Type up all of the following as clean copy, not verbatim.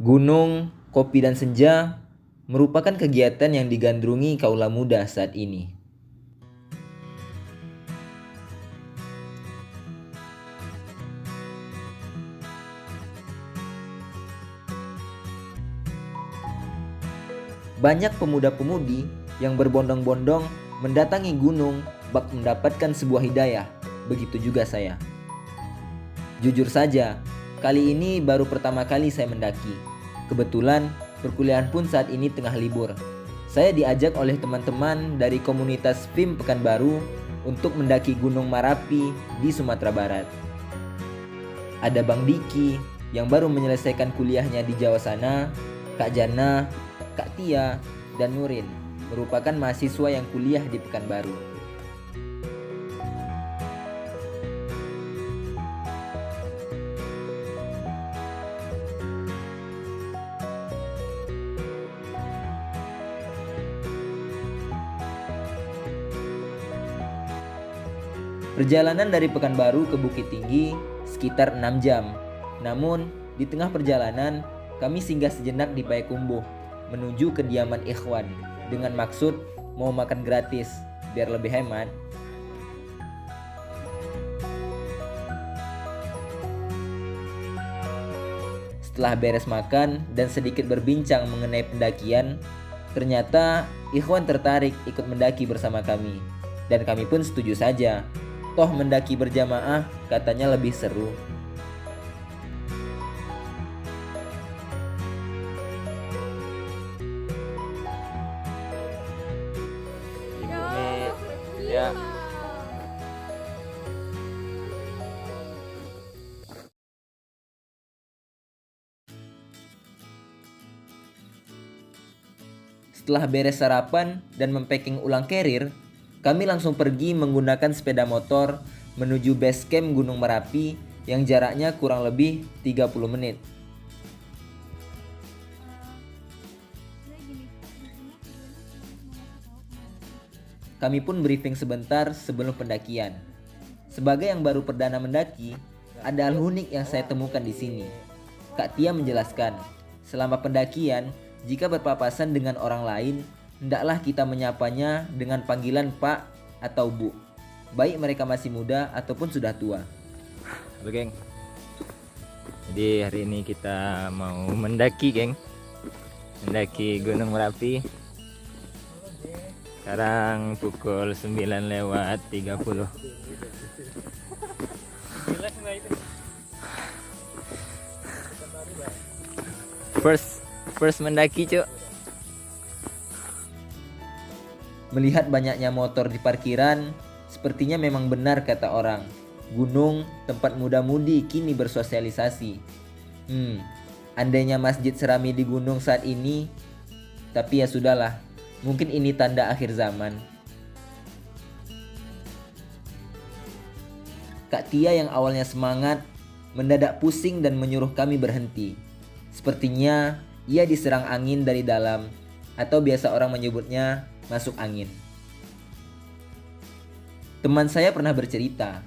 Gunung, kopi dan senja merupakan kegiatan yang digandrungi kaula muda saat ini. Banyak pemuda-pemudi yang berbondong-bondong mendatangi gunung bak mendapatkan sebuah hidayah. Begitu juga saya. Jujur saja, kali ini baru pertama kali saya mendaki. Kebetulan perkuliahan pun saat ini tengah libur. Saya diajak oleh teman-teman dari komunitas FIM Pekanbaru untuk mendaki Gunung Marapi di Sumatera Barat. Ada Bang Diki yang baru menyelesaikan kuliahnya di Jawa sana, Kak Jana, Kak Tia, dan Nurin merupakan mahasiswa yang kuliah di Pekanbaru. Perjalanan dari Pekanbaru ke Bukit Tinggi sekitar 6 jam. Namun, di tengah perjalanan, kami singgah sejenak di Payakumbuh menuju kediaman Ikhwan dengan maksud mau makan gratis biar lebih hemat. Setelah beres makan dan sedikit berbincang mengenai pendakian, ternyata Ikhwan tertarik ikut mendaki bersama kami. Dan kami pun setuju saja. Toh mendaki berjamaah katanya lebih seru. Ini ya. Setelah beres sarapan dan mempacking ulang carrier, kami langsung pergi menggunakan sepeda motor menuju base camp Gunung Merapi yang jaraknya kurang lebih 30 menit. Kami pun briefing sebentar sebelum pendakian. Sebagai yang baru perdana mendaki, ada hal unik yang saya temukan di sini. Kak Tia menjelaskan, selama pendakian, jika berpapasan dengan orang lain, hendaklah kita menyapanya dengan panggilan Pak atau Bu, baik mereka masih muda ataupun sudah tua. Halo geng. Jadi hari ini kita mau mendaki geng. Mendaki Gunung Merapi. Sekarang pukul 9:30. First mendaki cuk. Melihat banyaknya motor di parkiran, sepertinya memang benar kata orang. Gunung, tempat muda-mudi kini bersosialisasi. Andainya masjid serami di gunung saat ini, tapi ya sudahlah, mungkin ini tanda akhir zaman. Kak Tia yang awalnya semangat, mendadak pusing dan menyuruh kami berhenti. Sepertinya ia diserang angin dari dalam, atau biasa orang menyebutnya masuk angin. Teman saya pernah bercerita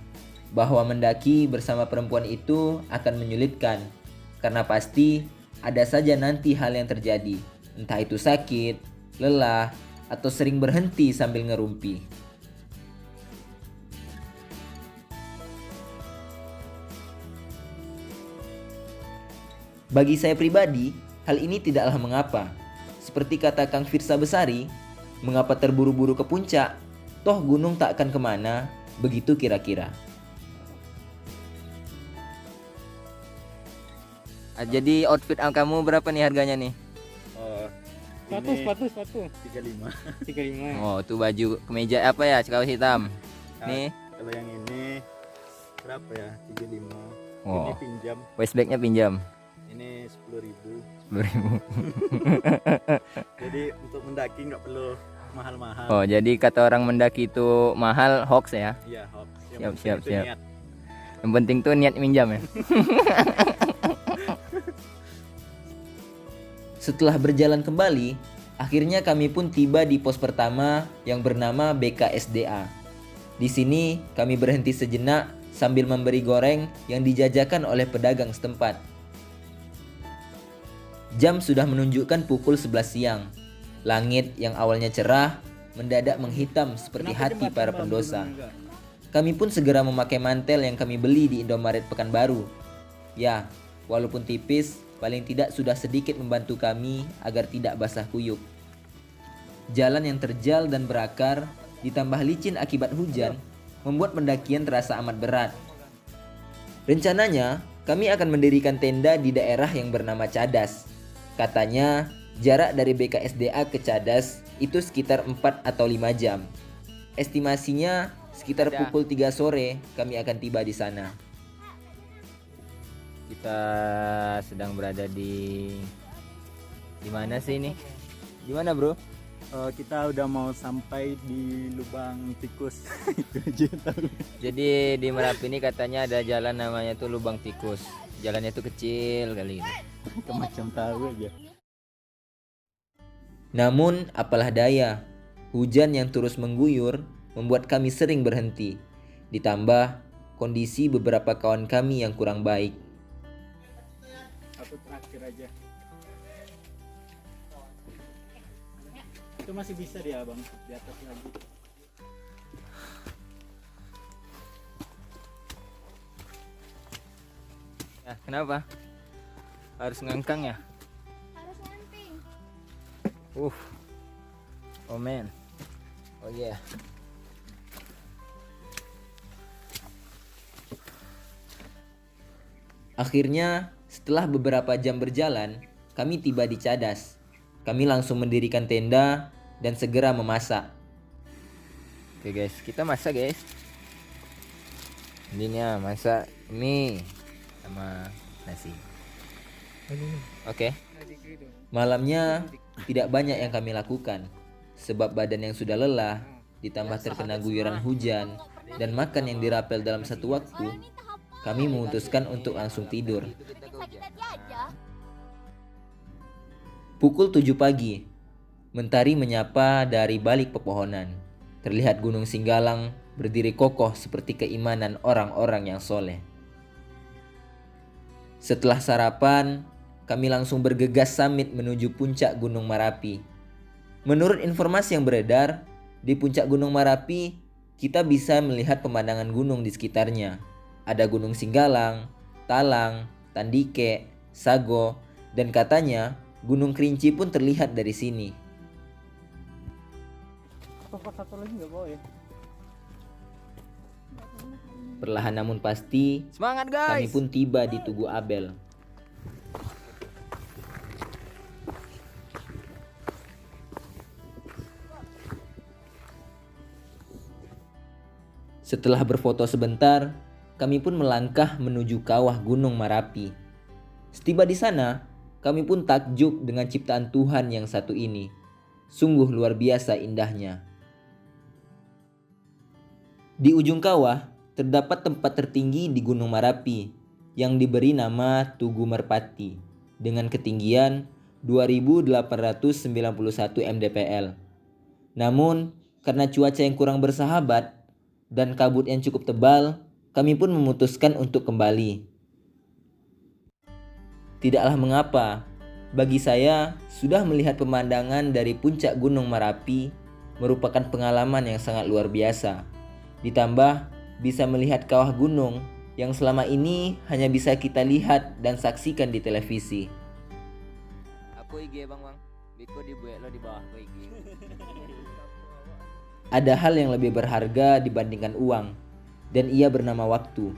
bahwa mendaki bersama perempuan itu akan menyulitkan karena pasti ada saja nanti hal yang terjadi, entah itu sakit, lelah, atau sering berhenti sambil ngerumpi. Bagi saya pribadi, hal ini tidaklah mengapa. Seperti kata Kang Firsa Besari, mengapa terburu-buru ke puncak? Toh gunung tak akan kemana, begitu kira-kira. Jadi outfit kamu berapa nih harganya nih? Sepatu 35. 35. Oh tuh baju kemeja apa ya, kaos hitam. Nih. Kalau yang ini berapa ya? 35. Oh. Ini pinjam. Waistbagnya pinjam. Ini 10.000. 10.000. Jadi untuk mendaki nggak perlu mahal-mahal. Oh jadi kata orang mendaki itu mahal, hoax ya? Iya, hoax. Siap. Niat. Yang penting tuh niat minjam ya. Setelah berjalan kembali, akhirnya kami pun tiba di pos pertama yang bernama BKSDA. Di sini kami berhenti sejenak sambil memberi goreng yang dijajakan oleh pedagang setempat. Jam sudah menunjukkan pukul 11 siang. Langit yang awalnya cerah mendadak menghitam seperti hati para pendosa. Kami pun segera memakai mantel yang kami beli di Indomaret Pekanbaru. Ya, walaupun tipis, paling tidak sudah sedikit membantu kami agar tidak basah kuyup. Jalan yang terjal dan berakar, ditambah licin akibat hujan, membuat pendakian terasa amat berat. Rencananya, kami akan mendirikan tenda di daerah yang bernama Cadas. Katanya, jarak dari BKSDA ke Cadas itu sekitar 4 atau 5 jam. Estimasinya, sekitar pukul 3 sore kami akan tiba di sana. Kita sedang berada di mana sih ini? Di mana, Bro? Kita udah mau sampai di lubang tikus. Itu aja yang tahu. Jadi di Merapi ini katanya ada jalan namanya tuh Lubang Tikus. Jalannya tuh kecil kali ini. Macam tahu aja. Namun, apalah daya, hujan yang terus mengguyur membuat kami sering berhenti. Ditambah kondisi beberapa kawan kami yang kurang baik. Satu terakhir aja. Itu masih bisa dia, Bang, di atas lagi. Ya, kenapa? Harus ngangkang ya? Harus nyamping. Oh man. Oh yeah. Akhirnya, setelah beberapa jam berjalan, kami tiba di Cadas. Kami langsung mendirikan tenda dan segera memasak. Oke guys, kita masak guys. Ininya masak mie sama nasi. Oke. Malamnya, tidak banyak yang kami lakukan. Sebab badan yang sudah lelah, ditambah terkena guyuran hujan, dan makan yang dirapel dalam satu waktu, kami memutuskan untuk langsung tidur. Sakit-sakit aja. Pukul 7 pagi, mentari menyapa dari balik pepohonan. Terlihat Gunung Singgalang berdiri kokoh seperti keimanan orang-orang yang soleh. Setelah sarapan, kami langsung bergegas samit menuju puncak Gunung Merapi. Menurut informasi yang beredar, di puncak Gunung Merapi, kita bisa melihat pemandangan gunung di sekitarnya. Ada Gunung Singgalang, Talang, Tandike, Sago, dan katanya Gunung Kerinci pun terlihat dari sini. Satu lagi nggak bawa ya? Perlahan namun pasti, Semangat kami guys. pun tiba di Tugu Abel. Setelah berfoto sebentar, kami pun melangkah menuju kawah Gunung Merapi. Setiba di sana, kami pun takjub dengan ciptaan Tuhan yang satu ini. Sungguh luar biasa indahnya. Di ujung kawah, terdapat tempat tertinggi di Gunung Merapi yang diberi nama Tugu Merpati dengan ketinggian 2.891 mdpl. Namun, karena cuaca yang kurang bersahabat dan kabut yang cukup tebal, kami pun memutuskan untuk kembali. Tidaklah mengapa, bagi saya sudah melihat pemandangan dari puncak Gunung Merapi merupakan pengalaman yang sangat luar biasa. Ditambah bisa melihat kawah gunung yang selama ini hanya bisa kita lihat dan saksikan di televisi. Aku IG bang. Biko dibuat lo di bawah aku IG. Ada hal yang lebih berharga dibandingkan uang, dan ia bernama waktu.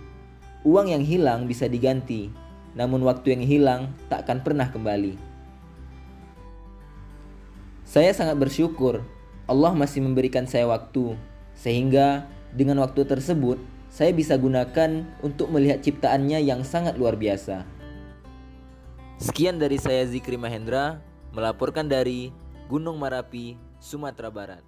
Uang yang hilang bisa diganti, namun waktu yang hilang tak akan pernah kembali. Saya sangat bersyukur Allah masih memberikan saya waktu, sehingga dengan waktu tersebut saya bisa gunakan untuk melihat ciptaannya yang sangat luar biasa. Sekian dari saya, Zikri Mahendra, melaporkan dari Gunung Merapi, Sumatera Barat.